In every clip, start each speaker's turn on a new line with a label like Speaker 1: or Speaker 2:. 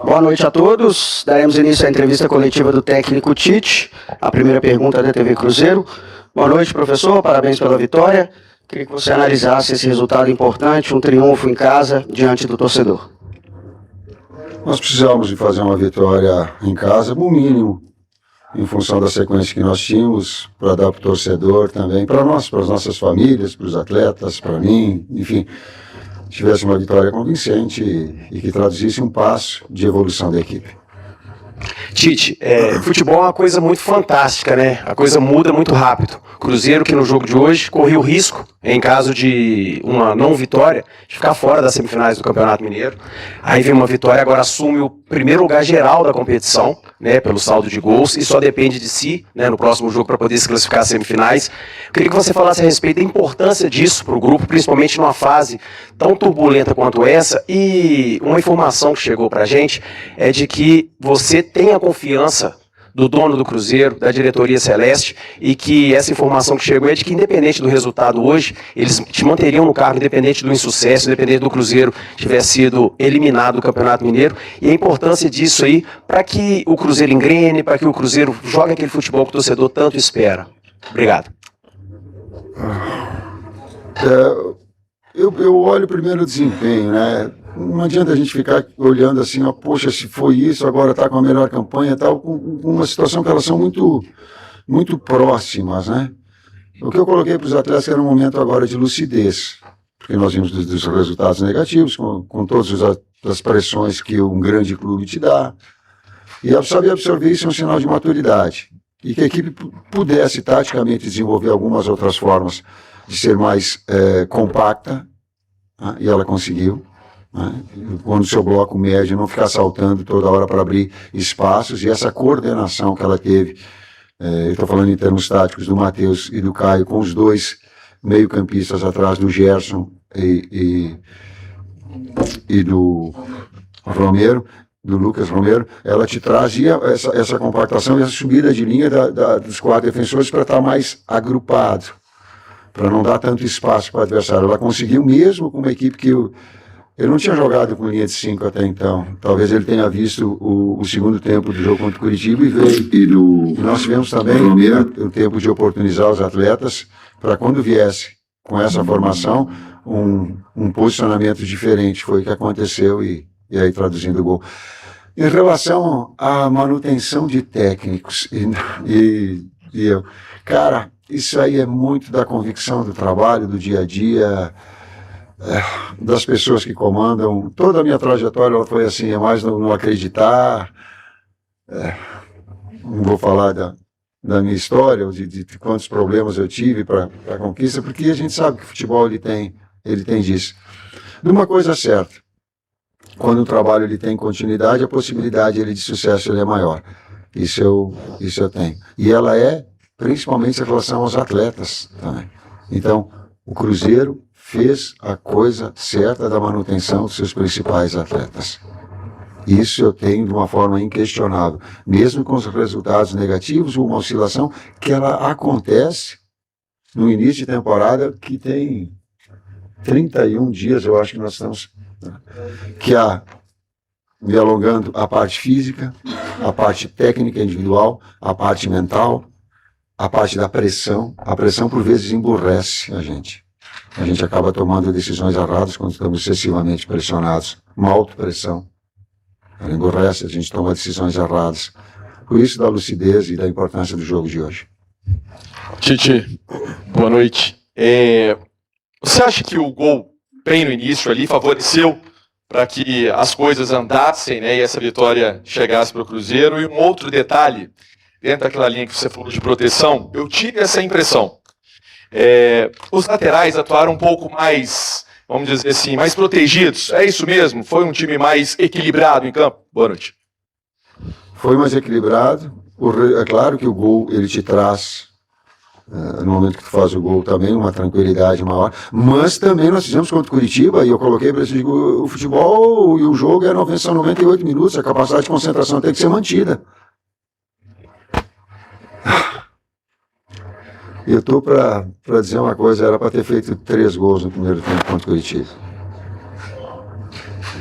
Speaker 1: Boa noite a todos. Daremos início à entrevista coletiva do técnico Tite. A primeira pergunta da TV Cruzeiro. Boa noite, professor. Parabéns pela vitória. Queria que você analisasse esse resultado importante, um triunfo em casa diante do torcedor.
Speaker 2: Nós precisávamos de fazer uma vitória em casa, no mínimo, em função da sequência que nós tínhamos, para dar para o torcedor também, para nós, para as nossas famílias, para os atletas, para mim, enfim, tivesse uma vitória convincente e que traduzisse um passo de evolução da equipe.
Speaker 3: Tite, futebol é uma coisa muito fantástica, né? A coisa muda muito rápido. Cruzeiro, que no jogo de hoje correu o risco, em caso de uma não vitória, de ficar fora das semifinais do Campeonato Mineiro. Aí vem uma vitória, agora assume o primeiro lugar geral da competição, né, pelo saldo de gols, e só depende de si, né, no próximo jogo para poder se classificar às semifinais. Eu queria que você falasse a respeito da importância disso para o grupo, principalmente numa fase tão turbulenta quanto essa, e uma informação que chegou para a gente é de que você tem a confiança do dono do Cruzeiro, da diretoria celeste, e que essa informação que chegou é de que, independente do resultado hoje, eles te manteriam no cargo, independente do insucesso, independente do Cruzeiro tiver sido eliminado do Campeonato Mineiro, e a importância disso aí para que o Cruzeiro engrene, para que o Cruzeiro jogue aquele futebol que o torcedor tanto espera. Obrigado.
Speaker 2: Eu olho primeiro o desempenho, né? Não adianta a gente ficar olhando assim, ó, poxa, se foi isso, agora está com a melhor campanha e tal, com uma situação que elas são muito, muito próximas, né? O que eu coloquei para os atletas era um momento agora de lucidez, porque nós vimos dos resultados negativos, com todas as pressões que um grande clube te dá, e saber absorver isso é um sinal de maturidade, e que a equipe pudesse taticamente desenvolver algumas outras formas de ser mais compacta, né? E ela conseguiu. Quando o seu bloco médio não ficar saltando toda hora para abrir espaços, e essa coordenação que ela teve, eu estou falando em termos táticos do Matheus e do Caio, com os dois meio-campistas atrás do Gerson e do Romero, do Lucas Romero, ela te trazia essa compactação e essa subida de linha dos quatro defensores para estar mais agrupado, para não dar tanto espaço para o adversário. Ela conseguiu, mesmo com uma equipe que eu não tinha jogado com linha de 5 até então. Talvez ele tenha visto o segundo tempo do jogo contra o Curitiba e veio. E nós tivemos também o tempo de oportunizar os atletas para, quando viesse com essa formação, um posicionamento diferente. Foi o que aconteceu e aí traduzindo o gol. Em relação à manutenção de técnicos cara, isso aí é muito da convicção do trabalho, do dia a dia, das pessoas que comandam. Toda a minha trajetória ela foi assim, é mais no acreditar, não vou falar da minha história, de quantos problemas eu tive para a conquista, porque a gente sabe que o futebol ele tem disso. De uma coisa certa, quando o trabalho ele tem continuidade, a possibilidade de sucesso ele é maior. Isso eu tenho. E ela é principalmente em relação aos atletas também. Então, o Cruzeiro fez a coisa certa da manutenção dos seus principais atletas. Isso eu tenho de uma forma inquestionável. Mesmo com os resultados negativos, uma oscilação que ela acontece no início de temporada, que tem 31 dias, eu acho que nós estamos, que me alongando a parte física, a parte técnica individual, a parte mental, a parte da pressão. A pressão, por vezes, emburrece a gente. A gente acaba tomando decisões erradas quando estamos excessivamente pressionados. Uma autopressão. Ela emburrece, a gente toma decisões erradas. Por isso, da lucidez e da importância do jogo de hoje.
Speaker 4: Tite, boa noite. Você acha que o gol bem no início ali favoreceu para que as coisas andassem, né, e essa vitória chegasse para o Cruzeiro? E um outro detalhe, dentro daquela linha que você falou de proteção, eu tive essa impressão. Os laterais atuaram um pouco mais, vamos dizer assim, mais protegidos. É isso mesmo? Foi um time mais equilibrado em campo? Boa noite.
Speaker 2: Foi mais equilibrado. É claro que o gol ele te traz, no momento que tu faz o gol também, uma tranquilidade maior. Mas também nós fizemos contra o Curitiba, e eu coloquei para esse o futebol e o jogo são 98 minutos, a capacidade de concentração tem que ser mantida. Eu estou para dizer uma coisa, era para ter feito 3 gols no primeiro tempo contra o Curitiba.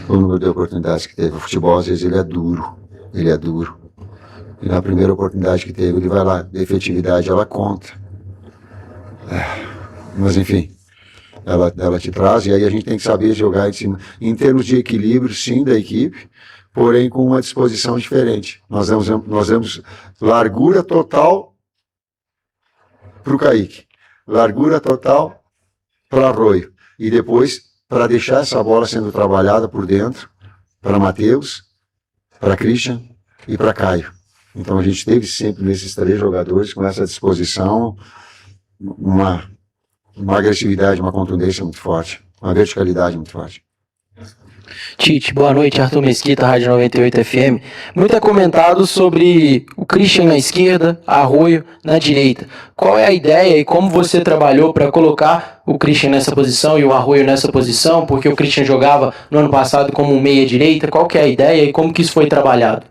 Speaker 2: o número de oportunidades que teve. O futebol, às vezes, ele é duro. E na primeira oportunidade que teve, ele vai lá. A efetividade, ela conta. Mas, enfim, ela te traz, e aí a gente tem que saber jogar em cima. Em termos de equilíbrio, sim, da equipe, porém com uma disposição diferente. Nós damos largura total para o Kaique, largura total para Arroio, e depois, para deixar essa bola sendo trabalhada por dentro, para Matheus, para Christian e para Caio. Então a gente teve sempre nesses 3 jogadores com essa disposição, uma agressividade, uma contundência muito forte, uma verticalidade muito forte.
Speaker 5: Tite, boa noite, Arthur Mesquita, Rádio 98 FM. Muito é comentado sobre o Christian na esquerda, Arroio na direita. Qual é a ideia e como você trabalhou para colocar o Christian nessa posição e o Arroio nessa posição? Porque o Christian jogava no ano passado como meia-direita. Qual que é a ideia e como que isso foi trabalhado?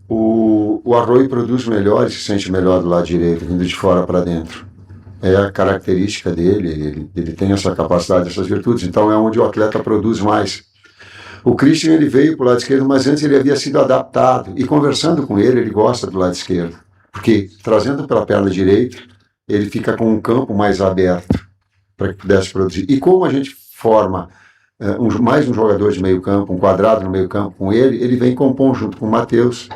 Speaker 2: O Arroio produz melhor e se sente melhor do lado direito, vindo de fora para dentro. É a característica dele, ele tem essa capacidade, essas virtudes, então é onde o atleta produz mais. O Christian, ele veio para o lado esquerdo, mas antes ele havia sido adaptado, e conversando com ele gosta do lado esquerdo, porque trazendo pela perna direita, ele fica com um campo mais aberto para que pudesse produzir. E como a gente forma mais um jogador de meio campo, um quadrado no meio campo com ele vem compor junto com o Matheus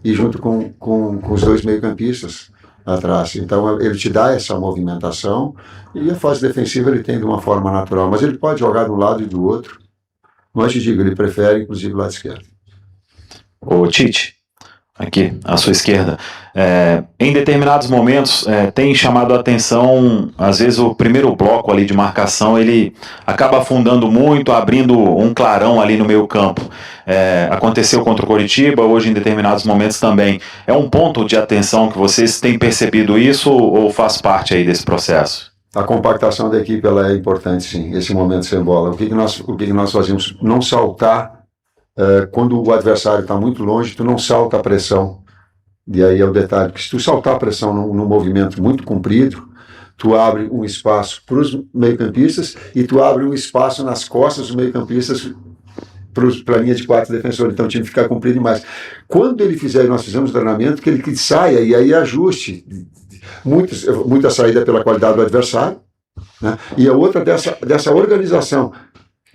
Speaker 2: e junto com os 2 meio-campistas atrás. Então ele te dá essa movimentação, e a fase defensiva ele tem de uma forma natural, mas ele pode jogar de um lado e do outro. Mas te digo, ele prefere inclusive o lado esquerdo.
Speaker 6: Ô Tite, aqui à sua esquerda, em determinados momentos tem chamado a atenção, às vezes o primeiro bloco ali de marcação ele acaba afundando muito, abrindo um clarão ali no meio campo. Aconteceu contra o Coritiba, hoje em determinados momentos também. É um ponto de atenção que vocês têm percebido isso ou faz parte aí desse processo?
Speaker 2: A compactação da equipe ela é importante, sim, esse momento sem bola. O que nós fazemos? Não saltar, quando o adversário está muito longe, tu não salta a pressão. E aí é o detalhe, que se tu saltar a pressão num movimento muito comprido, tu abre um espaço para os meio-campistas e tu abre um espaço nas costas dos meio-campistas para a linha de 4 defensores, então o time fica comprido demais. Quando ele fizer, nós fizemos treinamento, que ele saia e aí ajuste. Muita saída pela qualidade do adversário, né? E a outra dessa organização.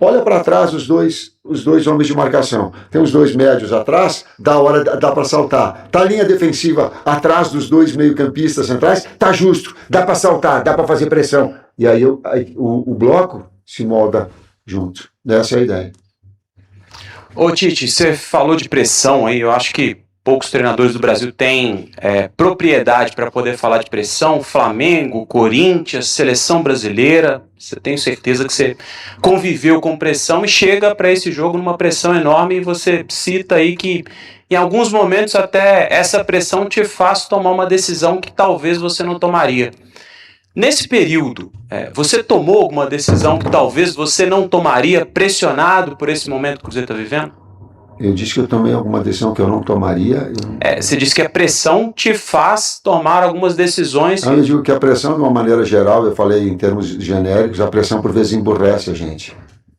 Speaker 2: Olha para trás os dois homens de marcação. Tem os 2 médios atrás, dá para saltar. Tá a linha defensiva atrás dos 2 meio-campistas centrais, tá justo, dá para saltar, dá para fazer pressão. E aí o bloco se molda junto. Essa é a ideia.
Speaker 3: Ô Tite, você falou de pressão aí, eu acho que poucos treinadores do Brasil têm propriedade para poder falar de pressão. Flamengo, Corinthians, seleção brasileira. Você tem certeza que você conviveu com pressão e chega para esse jogo numa pressão enorme, e você cita aí que em alguns momentos até essa pressão te faz tomar uma decisão que talvez você não tomaria. Nesse período, você tomou alguma decisão que talvez você não tomaria, pressionado por esse momento que o Cruzeiro está vivendo?
Speaker 2: Eu disse que eu tomei alguma decisão que eu não tomaria.
Speaker 3: Você disse que a pressão te faz tomar algumas decisões.
Speaker 2: Eu digo que a pressão, de uma maneira geral, eu falei em termos genéricos, a pressão por vezes emburrece a gente.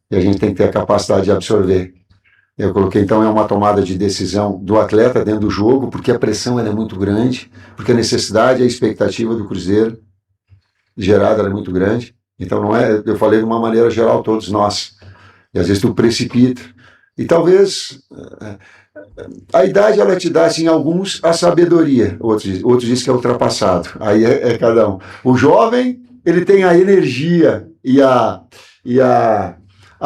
Speaker 2: E a gente tem que ter a capacidade de absorver. Eu coloquei, então, é uma tomada de decisão do atleta dentro do jogo, porque a pressão ela é muito grande, porque a necessidade e a expectativa do Cruzeiro gerada ela é muito grande. Então, não é, eu falei de uma maneira geral, todos nós. E às vezes tu precipita. E talvez a idade ela te dá, assim, alguns a sabedoria, outros dizem que é ultrapassado, aí é cada um. O jovem, ele tem a energia e a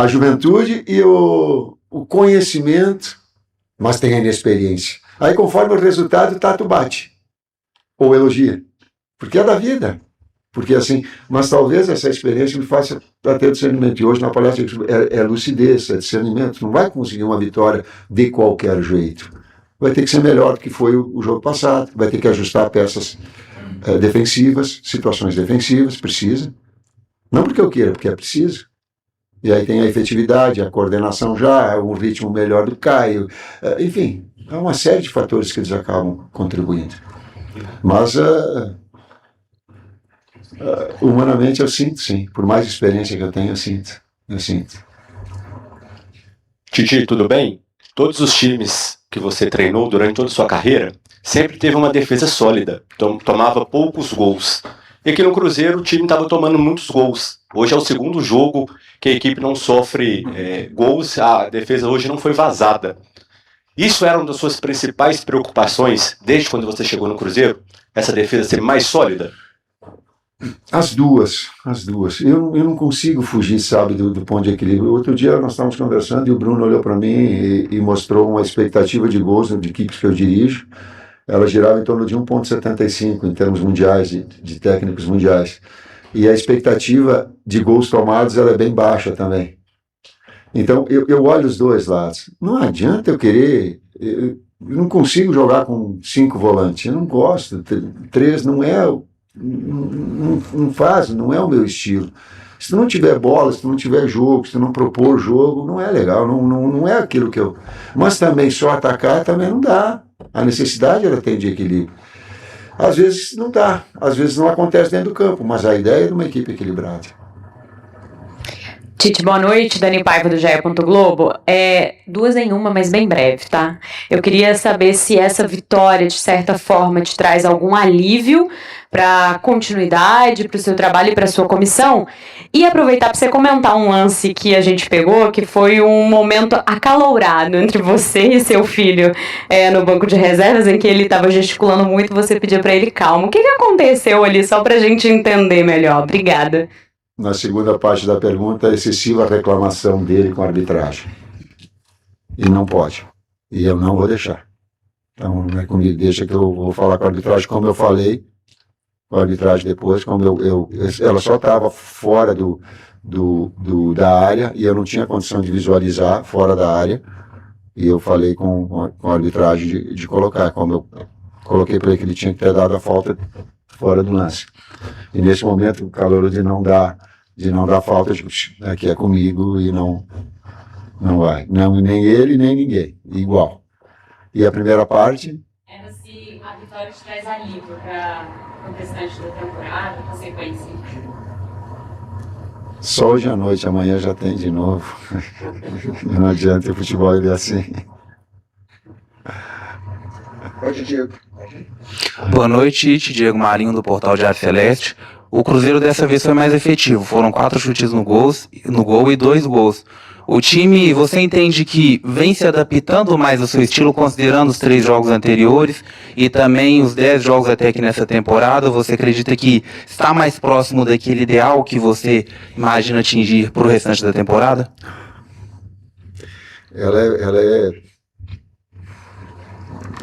Speaker 2: juventude e o conhecimento, mas tem a inexperiência. Aí conforme o resultado, tu bate, ou elogia, porque é da vida. Porque assim, mas talvez essa experiência me faça ter discernimento. E hoje na palestra é lucidez, é discernimento. Não vai conseguir uma vitória de qualquer jeito. Vai ter que ser melhor do que foi o jogo passado. Vai ter que ajustar peças defensivas, situações defensivas, precisa. Não porque eu queira, porque é preciso. E aí tem a efetividade, a coordenação já, um ritmo melhor do Caio. Enfim, é uma série de fatores que eles acabam contribuindo. Mas... humanamente eu sinto, sim. Por mais experiência que eu tenho, eu sinto.
Speaker 7: Titi, tudo bem? Todos os times que você treinou durante toda a sua carreira sempre teve uma defesa sólida, tomava poucos gols. E aqui no Cruzeiro o time estava tomando muitos gols. Hoje é o segundo jogo que a equipe não sofre gols, a defesa hoje não foi vazada. Isso era uma das suas principais preocupações desde quando você chegou no Cruzeiro? Essa defesa ser mais sólida?
Speaker 2: As duas. Eu não consigo fugir, sabe, do ponto de equilíbrio. Outro dia nós estávamos conversando e o Bruno olhou para mim e mostrou uma expectativa de gols de equipes que eu dirijo. Ela girava em torno de 1,75 em termos mundiais, de técnicos mundiais. E a expectativa de gols tomados ela é bem baixa também. Então eu olho os dois lados. Não adianta eu querer... Eu não consigo jogar com 5 volantes. Eu não gosto. 3 não é... Não é o meu estilo. Se tu não tiver bola, se tu não tiver jogo, se tu não propor jogo, não é legal, não é aquilo que eu... Mas também só atacar também não dá. A necessidade ela tem de equilíbrio. Às vezes não dá, às vezes não acontece dentro do campo, mas a ideia é de uma equipe equilibrada.
Speaker 8: Tite, boa noite. Dani Paiva do GE. Globo. 2 em 1, mas bem breve, tá? Eu queria saber se essa vitória, de certa forma, te traz algum alívio para continuidade, para o seu trabalho e para a sua comissão. E aproveitar para você comentar um lance que a gente pegou, que foi um momento acalorado entre você e seu filho no banco de reservas, em que ele estava gesticulando muito e você pediu para ele calma. O que aconteceu ali, só para a gente entender melhor? Obrigada.
Speaker 2: Na segunda parte da pergunta, excessiva reclamação dele com a arbitragem. E não pode. E eu não vou deixar. Então, não é comigo, deixa que eu vou falar com a arbitragem, como eu falei com a arbitragem depois, como ela só estava fora da área e eu não tinha condição de visualizar fora da área. E eu falei com a arbitragem de colocar, como eu coloquei para ele que ele tinha que ter dado a falta fora do lance. E nesse momento, o calor de não dar falta, aqui é comigo e não vai. Não, nem ele, nem ninguém. Igual. E a primeira parte?
Speaker 8: Era se a vitória te traz alívio para o restante da temporada, consequência.
Speaker 2: Só hoje à noite, amanhã já tem de novo. Não adianta, o futebol ele é assim.
Speaker 1: Pode, Diego.
Speaker 9: Boa noite, Diego Marinho do Portal Diário Celeste. O Cruzeiro dessa vez foi mais efetivo, foram 4 chutes no gol e 2 gols. O time, você entende que vem se adaptando mais ao seu estilo, considerando os 3 jogos anteriores e também os 10 jogos até aqui nessa temporada? Você acredita que está mais próximo daquele ideal que você imagina atingir para o restante da temporada?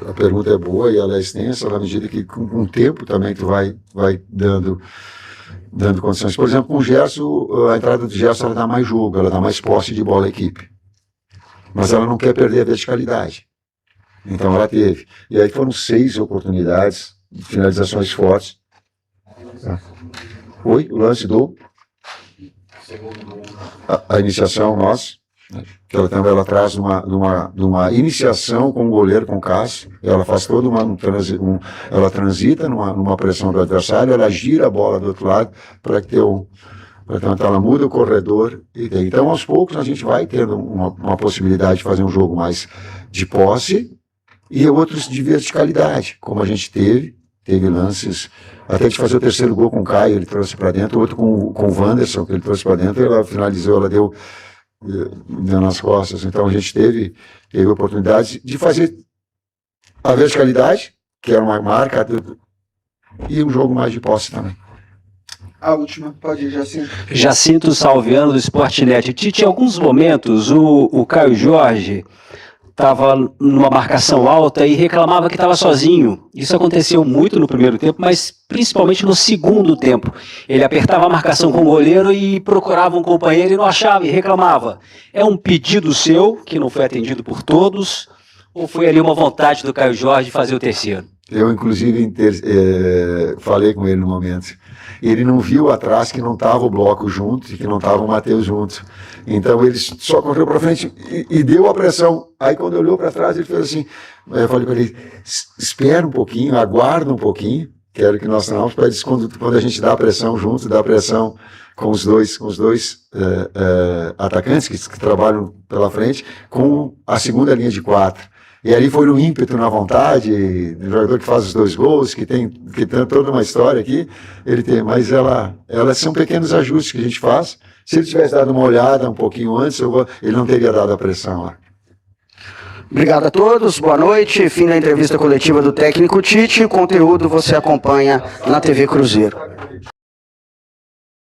Speaker 2: A pergunta é boa e ela é extensa, na medida que com o tempo também tu vai dando condições. Por exemplo, com o Gerson, a entrada do Gerson ela dá mais jogo, ela dá mais posse de bola à equipe. Mas ela não quer perder a verticalidade. Então ela teve. E aí foram 6 oportunidades, finalizações fortes. O lance do... A iniciação nossa. Que ela traz uma iniciação com o goleiro, com o Cássio, ela faz toda ela transita numa pressão do adversário, ela gira a bola do outro lado para ela muda o corredor. Então, aos poucos, a gente vai tendo uma possibilidade de fazer um jogo mais de posse e outros de verticalidade, como a gente teve lances, até de fazer o terceiro gol com o Caio, ele trouxe para dentro, outro com o Wanderson, que ele trouxe para dentro, ela finalizou, ela deu nas costas. Então a gente teve oportunidade de fazer a verticalidade, que era uma marca, e um jogo mais de posse também.
Speaker 1: A última, pode ir, Jacinto.
Speaker 10: Jacinto Salviano do Sportnet. Tite, em alguns momentos o Caio Jorge estava numa marcação alta e reclamava que estava sozinho. Isso aconteceu muito no primeiro tempo, mas principalmente no segundo tempo. Ele apertava a marcação com o goleiro e procurava um companheiro e não achava e reclamava. É um pedido seu, que não foi atendido por todos, ou foi ali uma vontade do Caio Jorge de fazer o terceiro?
Speaker 2: Eu, inclusive, falei com ele no momento. Ele não viu atrás que não estava o bloco junto e que não estava o Matheus junto. Então ele só correu para frente e deu a pressão. Aí quando olhou para trás, ele fez assim, eu falei para ele, espera um pouquinho, aguarda um pouquinho, que era o que nós falamos, quando a gente dá a pressão junto, dá a pressão com os dois atacantes que trabalham pela frente, com a segunda linha de 4. E ali foi no ímpeto, na vontade, do jogador que faz os 2 gols, que tem toda uma história aqui, mas elas são pequenos ajustes que a gente faz. Se ele tivesse dado uma olhada um pouquinho antes, ele não teria dado a pressão lá.
Speaker 1: Obrigado a todos, boa noite. Fim da entrevista coletiva do técnico Tite. O conteúdo você acompanha na TV Cruzeiro.